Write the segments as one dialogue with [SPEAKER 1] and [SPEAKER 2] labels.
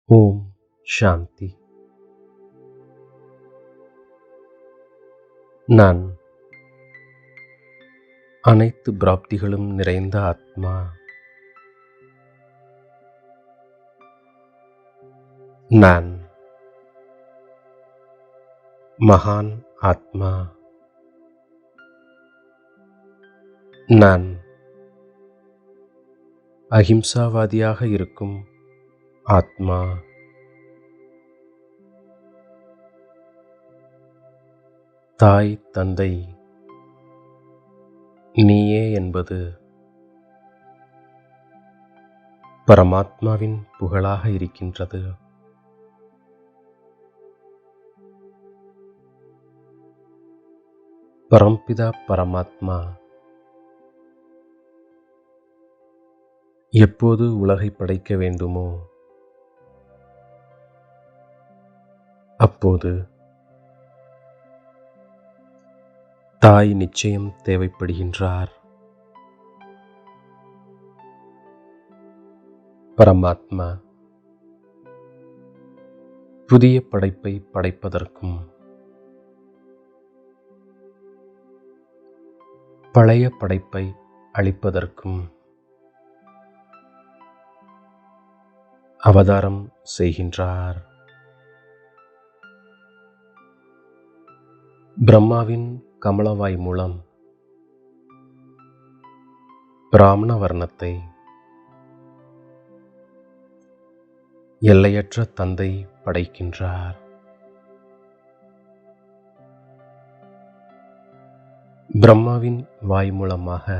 [SPEAKER 1] ஓம் சாந்தி. நான் அனைத்து பிராப்திகளும் நிறைந்த ஆத்மா. நான் மகான் ஆத்மா. நான் அஹிம்சாவாதியாக இருக்கும் ஆத்மா. தாய் தந்தை நீயே என்பது பரமாத்மாவின் புகழாக இருக்கின்றது. பரம்பிதா பரமாத்மா எப்போது உலகை படைக்க வேண்டுமோ அப்போது தாய் நிச்சயம் தேவைப்படுகின்றார். பரமாத்மா புதிய படைப்பை படைப்பதற்கும் பழைய படைப்பை அழிப்பதற்கும் அவதாரம் செய்கின்றார். பிரம்மாவின் கமலவாய் மூலம் பிராமண வர்ணத்தை எல்லையற்ற தந்தை படைக்கின்றார். பிரம்மாவின் வாய் மூலமாக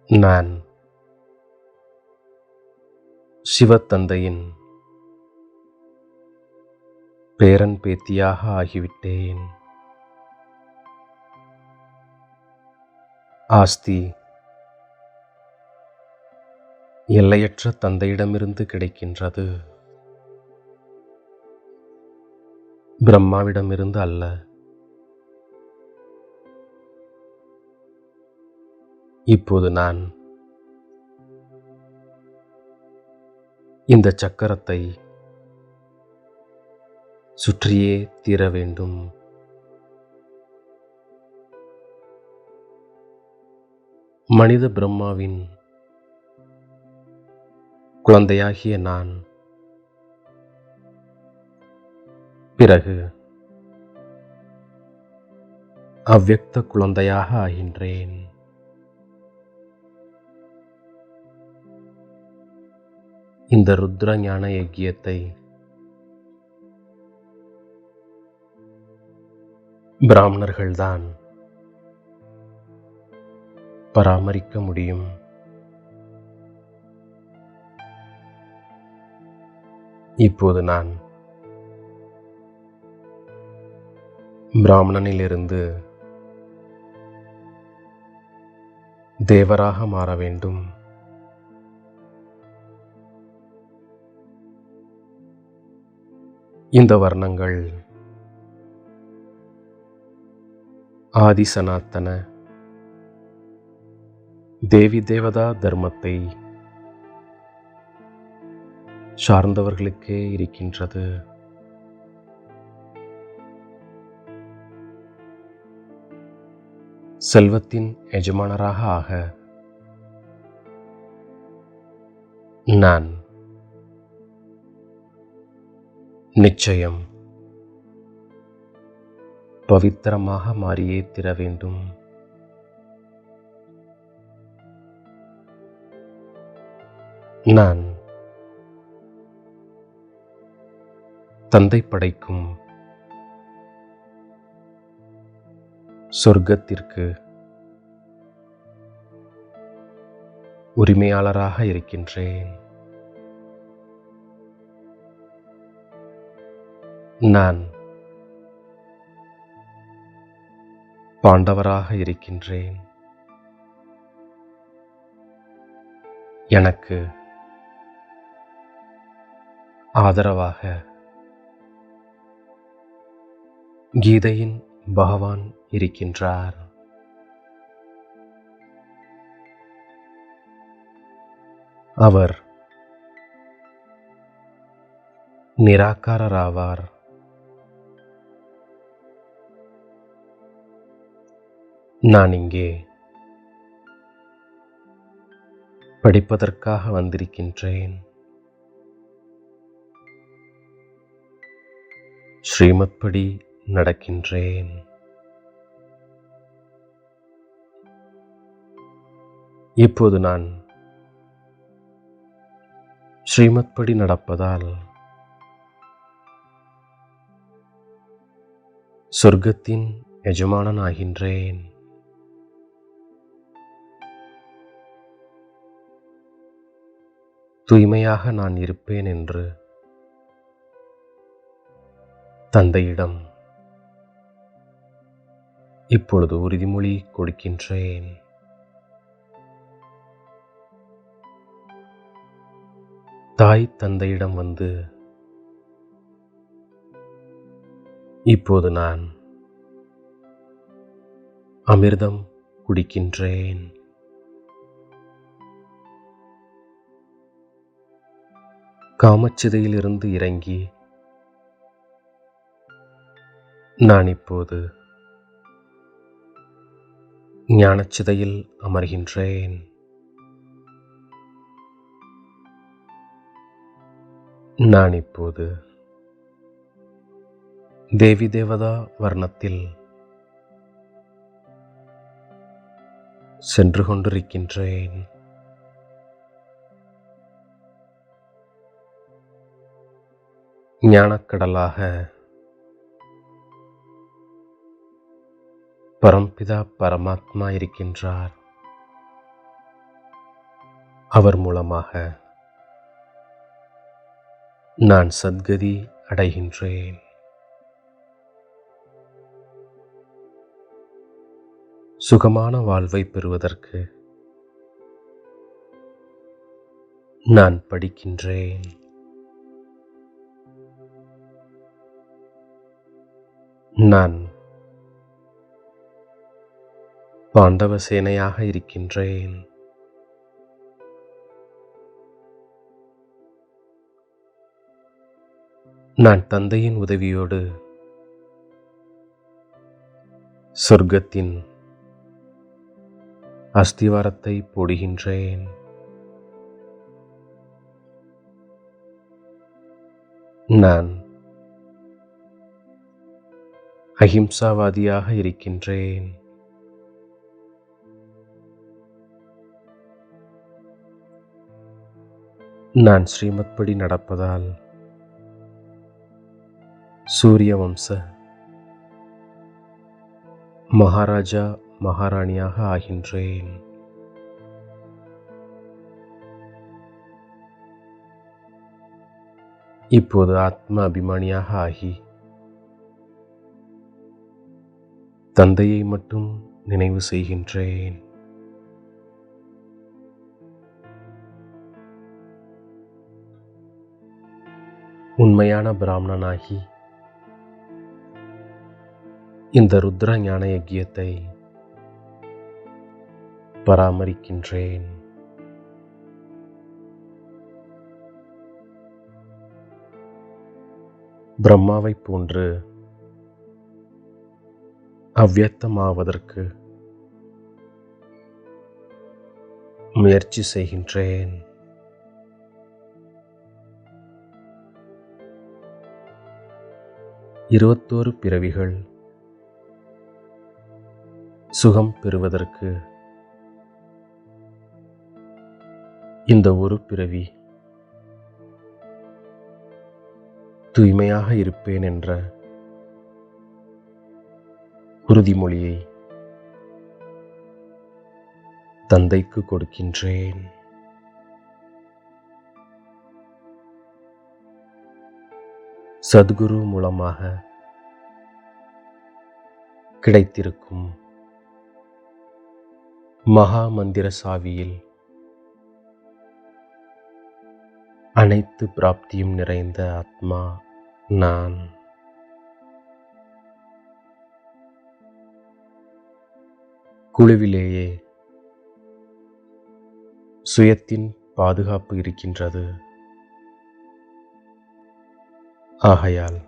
[SPEAKER 1] நான் சிவத்தந்தையின் பேரன் பேத்தியாக ஆகிவிட்டேன். ஆஸ்தி எல்லையற்ற தந்தையிடமிருந்து கிடைக்கின்றது, பிரம்மாவிடமிருந்து அல்ல. இப்போது நான் இந்த சக்கரத்தை சுற்றியே தீர வேண்டும். மனித பிரம்மாவின் குழந்தையாகிய நான் பிறகு அவ்யக்த குழந்தையாக ஆகின்றேன். இந்த ருத்ர ஞான யஜ்யத்தை பிராமணர்கள்தான் பராமரிக்க முடியும். இப்போது நான் பிராமணனிலிருந்து தேவராக மாற வேண்டும். இந்த வர்ணங்கள் ஆதி சனாத்தன தேவி தேவதா தர்மத்தை சார்ந்தவர்களுக்கே இருக்கின்றது. செல்வத்தின் எஜமானராக ஆக நான் நிச்சயம் பவித்திரமாக மாறியே தீர வேண்டும். நான் தந்தை படைக்கும் சொர்க்கத்திற்கு உரிமையாளராக இருக்கின்றேன். நான் பாண்டவராக இருக்கின்றேன். எனக்கு ஆதரவாக கீதையின் பகவான் இருக்கின்றார். அவர் நிராகாரராவார். நான் இங்கே படிப்பதற்காக வந்திருக்கின்றேன். ஸ்ரீமத் படி நடக்கின்றேன். இப்போது நான் ஸ்ரீமத் படி நடப்பதால் சொர்க்கத்தின் எஜமானன் ஆகின்றேன். தூய்மையாக நான் இருப்பேன் என்று தந்தையிடம் இப்பொழுது உறுதிமொழி கொடுக்கின்றேன். தாய் தந்தையிடம் வந்து இப்போது நான் அமிர்தம் குடிக்கின்றேன். காமச்சிதையிலிருந்து இறங்கி நான் இப்போது ஞானச்சிதையில் அமர்கின்றேன். நான் இப்போது தேவி தேவதா வர்ணத்தில் சென்று கொண்டிருக்கின்றேன். ஞானக்கடலாக பரம்பிதா பரமாத்மா இருக்கின்றார். அவர் மூலமாக நான் சத்கதி அடைகின்றேன். சுகமான வாழ்வை பெறுவதற்கு நான் படிக்கின்றேன். நான் பாண்டவ சேனையாக இருக்கின்றேன். நான் தந்தையின் உதவியோடு சொர்க்கத்தின் அஸ்திவாரத்தை போடுகின்றேன். நான் அஹிம்சாவாதியாக இருக்கின்றேன். நான் ஸ்ரீமத் படி நடப்பதால் சூரிய வம்ச மகாராஜா மகாராணியாக ஆகின்றேன். இப்போது ஆத்ம அபிமானியாக ஆகி தந்தையை மட்டும் நினைவு செய்கின்றேன். உண்மையான பிராமணனாகி இந்த ருத்ர ஞான யஜ்யத்தை பராமரிக்கின்றேன். பிரம்மாவை போன்று அவ்வியக்தமாவதற்கு முயற்சி செய்கின்றேன். இருபத்தோரு பிறவிகள் சுகம் பெறுவதற்கு இந்த ஒரு பிறவி தூய்மையாக இருப்பேன் என்ற உறுதிமொழியை தந்தைக்கு கொடுக்கின்றேன். சத்குரு மூலமாக கிடைத்திருக்கும் மகா மந்திர சாவியில் அனைத்து பிராப்தியும் நிறைந்த ஆத்மா நான். குழுவிலேயே சுயத்தின் பாதுகாப்பு இருக்கின்றது. ஆகையால்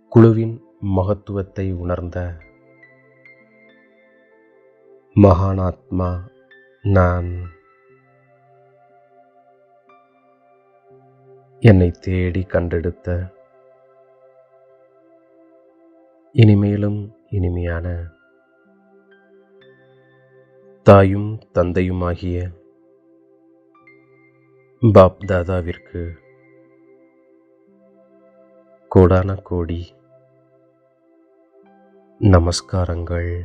[SPEAKER 1] குழுவின் மகத்துவத்தை உணர்ந்த மகானாத்மா நான் என்னை தேடி கண்டெடுத்த இனிமேலும் இனிமையான தாயும் தந்தையுமாகிய பாப் தாதாவிற்கு கோடான கோடி நமஸ்காரங்கள்.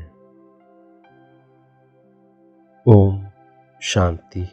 [SPEAKER 1] ஓம் சாந்தி.